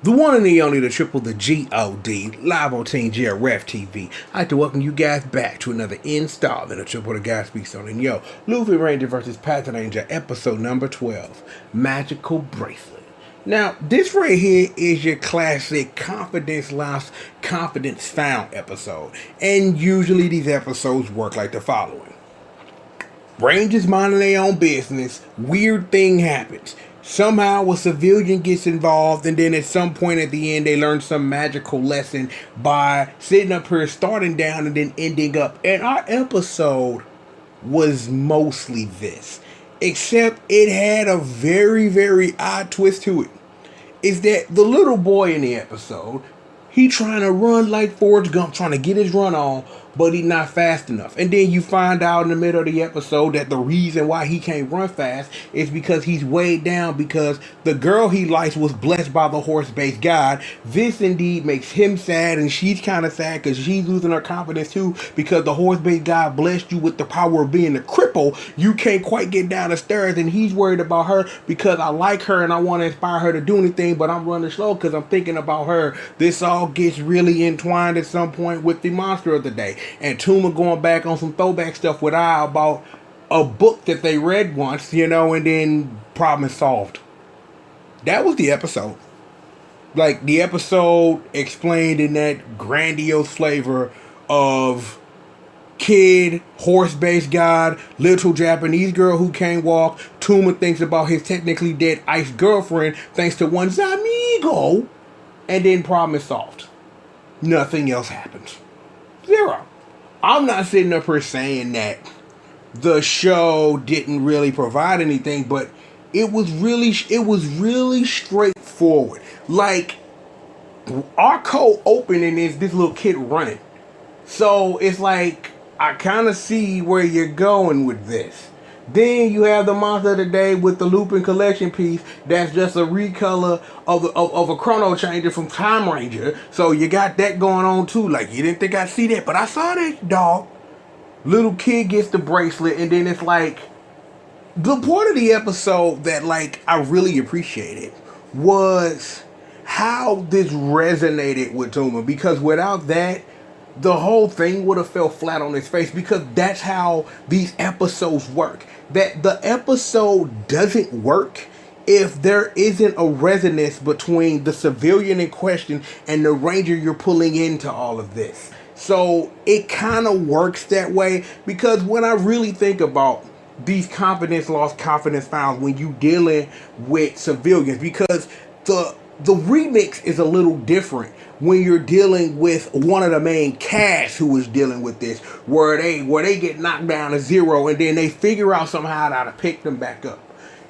The one and the only, the triple, the G.O.D, live on Team GRF TV. I'd like to welcome you guys back to another installment of Triple the Guy Speaks On. And yo, Lupinranger versus Patranger, episode number 12, Magical Bracelet. Now, this right here is your classic confidence lost, confidence found episode. And usually these episodes work like the following. Rangers minding their own business, weird thing happens. Somehow a civilian gets involved, and then at some point at the end they learn some magical lesson by sitting up here, starting down, and then ending up. And our episode was mostly this, except it had a very, very odd twist to it. Is that the little boy in the episode, he trying to run like Forrest Gump, trying to get his run on, but he's not fast enough. And then you find out in the middle of the episode that the reason why he can't run fast is because he's weighed down because the girl he likes was blessed by the horse-based god. This indeed makes him sad, and she's kind of sad because she's losing her confidence too, because the horse-based god blessed you with the power of being a cripple. You can't quite get down the stairs, and he's worried about her because I like her and I want to inspire her to do anything, but I'm running slow because I'm thinking about her. This all gets really entwined at some point with the monster of the day. And Tuma going back on some throwback stuff with I about a book that they read once, and then problem is solved. That was the episode. Like, the episode explained in that grandiose flavor of kid, horse-based god, little Japanese girl who can't walk. Tuma thinks about his technically dead ice girlfriend thanks to one Zamigo. And then problem is solved. Nothing else happens. Zero. I'm not sitting up here saying that the show didn't really provide anything, but it was really straightforward. Like, our cold opening is this little kid running. So it's like, I kind of see where you're going with this. Then you have the monster of the day with the Lupin collection piece that's just a recolor of a chrono changer from Time Ranger. So you got that going on too. Like, you didn't think I'd see that, but I saw that, dog. Little kid gets the bracelet, and then it's like, the part of the episode that, like, I really appreciated was how this resonated with Tuma, because without that, the whole thing would have fell flat on its face, because that's how these episodes work. That the episode doesn't work if there isn't a resonance between the civilian in question and the ranger you're pulling into all of this. So it kind of works that way, because when I really think about these confidence lost, confidence found when you dealing with civilians, because the remix is a little different when you're dealing with one of the main cast who is dealing with this, where they get knocked down to zero and then they figure out somehow how to pick them back up.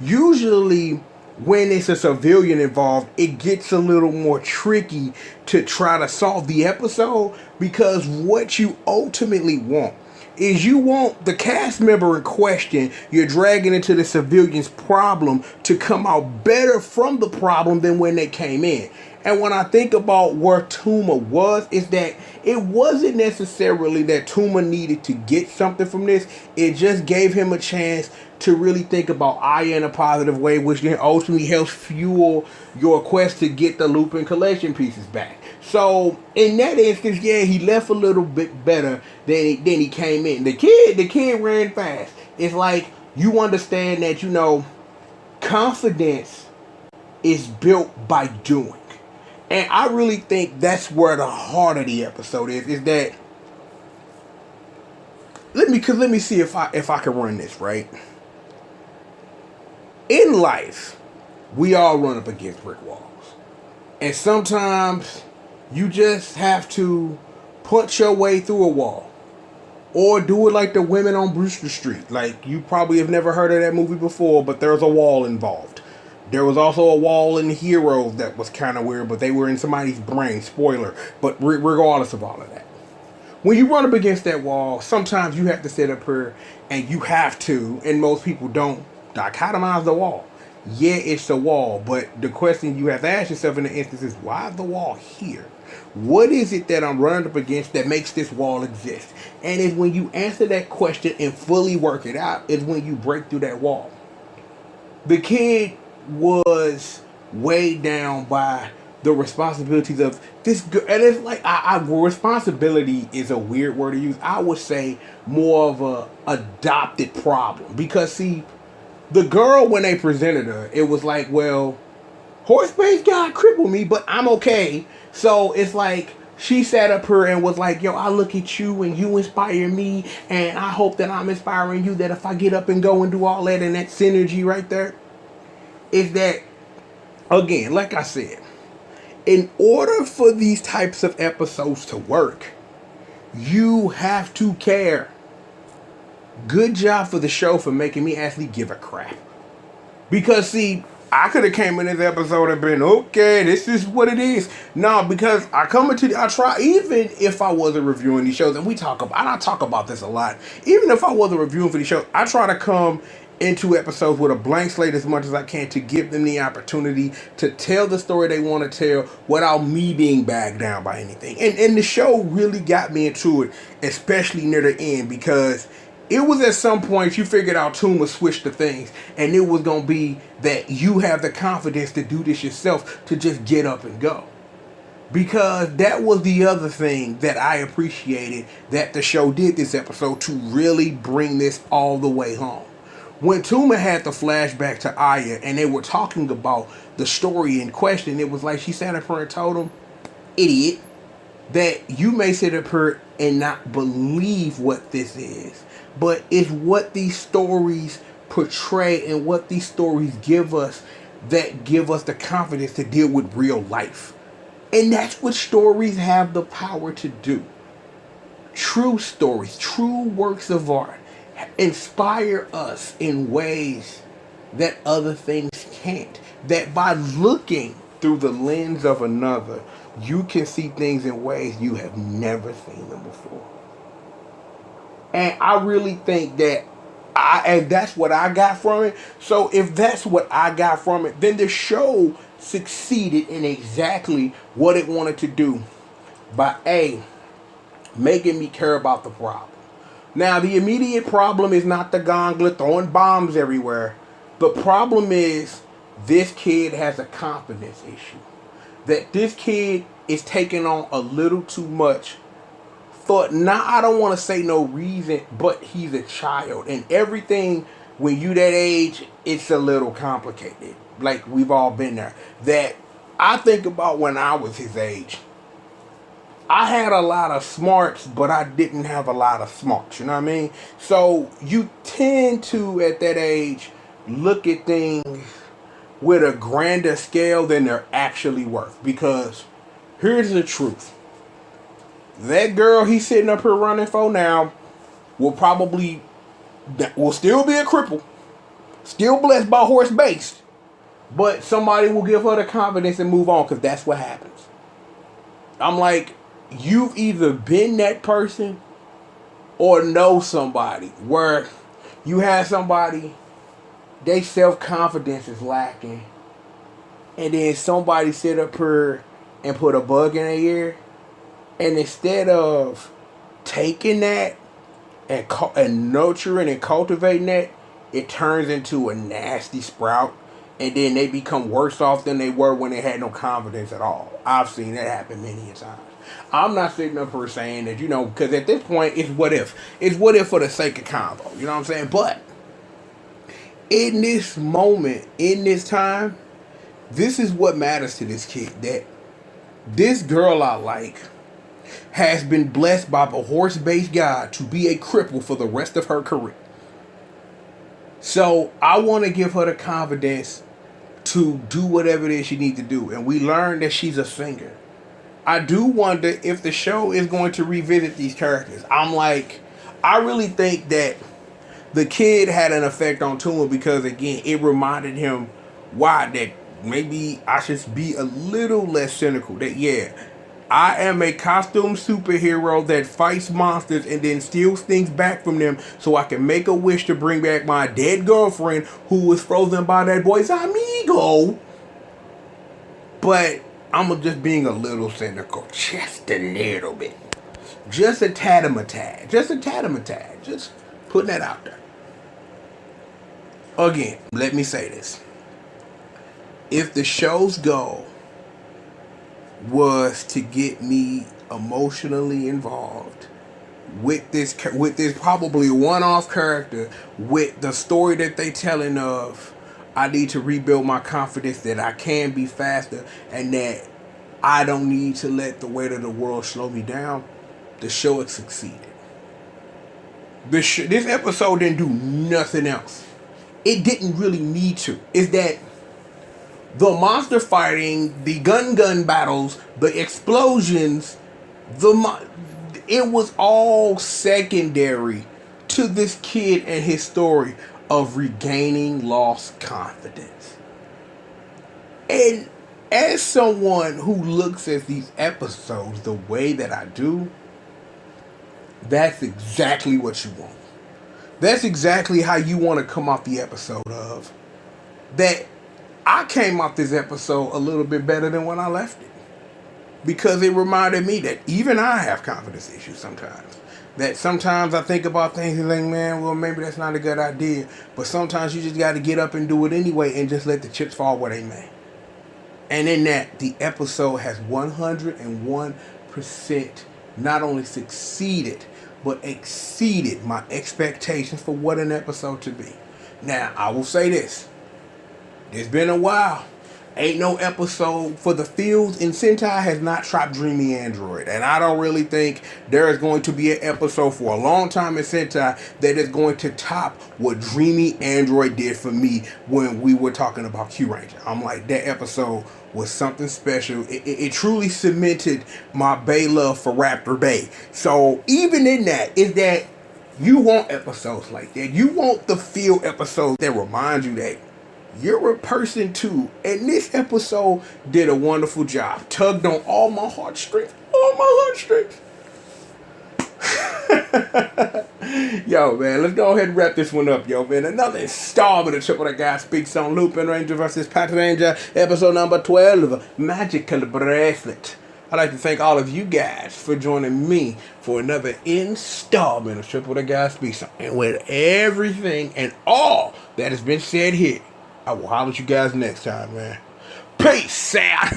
Usually when it's a civilian involved, it gets a little more tricky to try to solve the episode, because what you ultimately want is you want the cast member in question you're dragging into the civilian's problem to come out better from the problem than when they came in. And when I think about where Tuma was, is that it wasn't necessarily that Tuma needed to get something from this. It just gave him a chance to really think about Aya in a positive way, which then ultimately helps fuel your quest to get the Lupin collection pieces back. So in that instance, yeah, he left a little bit better than he came in. The kid ran fast. It's like, you understand that, confidence is built by doing. And I really think that's where the heart of the episode is that, let me see if I can run this right. In life, we all run up against brick walls. And sometimes you just have to punch your way through a wall. Or do it like the women on Brewster Street. Like, you probably have never heard of that movie before, but there's a wall involved. There was also a wall in Heroes that was kind of weird, but they were in somebody's brain. Spoiler. But regardless of all of that, when you run up against that wall, sometimes you have to sit up here and you have to, and most people don't, dichotomize the wall. Yeah, it's a wall, but the question you have to ask yourself in the instance is, why is the wall here? What is it that I'm running up against that makes this wall exist? And it's when you answer that question and fully work it out, is when you break through that wall. The kid was weighed down by the responsibilities of this girl. And it's like, responsibility is a weird word to use. I would say more of a adopted problem. Because, see, the girl, when they presented her, it was like, well, horse-based God crippled me, but I'm okay. So it's like she sat up here and was like, yo, I look at you and you inspire me, and I hope that I'm inspiring you, that if I get up and go and do all that, and that synergy right there is that, again, like I said, in order for these types of episodes to work, you have to care. Good job for the show for making me actually give a crap. Because, see, I could have came in this episode and been, okay, this is what it is. No, because I try, even if I wasn't reviewing these shows, and I talk about this a lot, even if I wasn't reviewing for these shows, I try to come into episodes with a blank slate as much as I can to give them the opportunity to tell the story they want to tell without me being bagged down by anything. And the show really got me into it, especially near the end, because it was at some point you figured out Tuma switched the things, and it was going to be that you have the confidence to do this yourself, to just get up and go. Because that was the other thing that I appreciated that the show did this episode, to really bring this all the way home. When Tuma had the flashback to Aya and they were talking about the story in question, it was like she sat up here and told him, idiot, that you may sit up here and not believe what this is, but it's what these stories portray and what these stories give us that give us the confidence to deal with real life. And that's what stories have the power to do. True stories, true works of art, inspire us in ways that other things can't. That by looking through the lens of another, you can see things in ways you have never seen them before. And I really think that and that's what I got from it. So if that's what I got from it, then the show succeeded in exactly what it wanted to do by making me care about the problem. Now, the immediate problem is not the gauntlet throwing bombs everywhere. The problem is this kid has a confidence issue. That this kid is taking on a little too much for, now I don't want to say no reason, but he's a child. And everything, when you that age, it's a little complicated. Like, we've all been there. That I think about when I was his age. I had a lot of smarts, but I didn't have a lot of smarts. You know what I mean? So you tend to, at that age, look at things with a grander scale than they're actually worth. Because here's the truth. That girl he's sitting up here running for now will still be a cripple. Still blessed by horse based. But somebody will give her the confidence and move on, because that's what happens. I'm like, you've either been that person or know somebody where you have somebody, their self-confidence is lacking, and then somebody sit up here and put a bug in their ear, and instead of taking that and nurturing and cultivating that, it turns into a nasty sprout, and then they become worse off than they were when they had no confidence at all. I've seen that happen many a times. I'm not sitting up here saying that, because at this point, it's what if. It's what if for the sake of combo. You know what I'm saying? But in this moment, in this time, this is what matters to this kid. That this girl I like has been blessed by the horse-based God to be a cripple for the rest of her career. So I want to give her the confidence to do whatever it is she needs to do. And we learned that she's a singer. I do wonder if the show is going to revisit these characters. I really think that the kid had an effect on Tuma, because, again, it reminded him why that maybe I should be a little less cynical. That, I am a costume superhero that fights monsters and then steals things back from them so I can make a wish to bring back my dead girlfriend who was frozen by that boy's amigo. But I'm just being a little cynical. Just a little bit. Just a tad. Just putting that out there. Again, let me say this. If the show's goal was to get me emotionally involved with this probably one-off character, with the story that they telling of. I need to rebuild my confidence that I can be faster and that I don't need to let the weight of the world slow me down. The show has succeeded. This episode didn't do nothing else. It didn't really need to. Is that the monster fighting, the gun battles, the explosions, it was all secondary to this kid and his story of regaining lost confidence. And as someone who looks at these episodes the way that I do, that's exactly what you want. That's exactly how you want to come off the episode of. That I came off this episode a little bit better than when I left it. Because it reminded me that even I have confidence issues sometimes. That sometimes I think about things and think, man, well, maybe that's not a good idea. But sometimes you just got to get up and do it anyway and just let the chips fall where they may. And in that, the episode has 101% not only succeeded, but exceeded my expectations for what an episode to be. Now, I will say this. It's been a while. Ain't no episode for the fields in Sentai has not dropped Dreamy Android. And I don't really think there is going to be an episode for a long time in Sentai that is going to top what Dreamy Android did for me when we were talking about Q-Ranger. I'm like, that episode was something special. It truly cemented my Bay love for Raptor Bay. So even in that, is that you want episodes like that. You want the field episodes that remind you that you're a person too. And this episode did a wonderful job. Tugged on all my heartstrings. All my heartstrings. Yo, man, let's go ahead and wrap this one up, yo, man. Another installment of Triple the Guy Speaks on Lupinranger versus Patranger, episode number 12, Magical Braclet. I'd like to thank all of you guys for joining me for another installment of Triple the Guy Speaks on. And with everything and all that has been said here, I will holler at you guys next time, man. Peace out.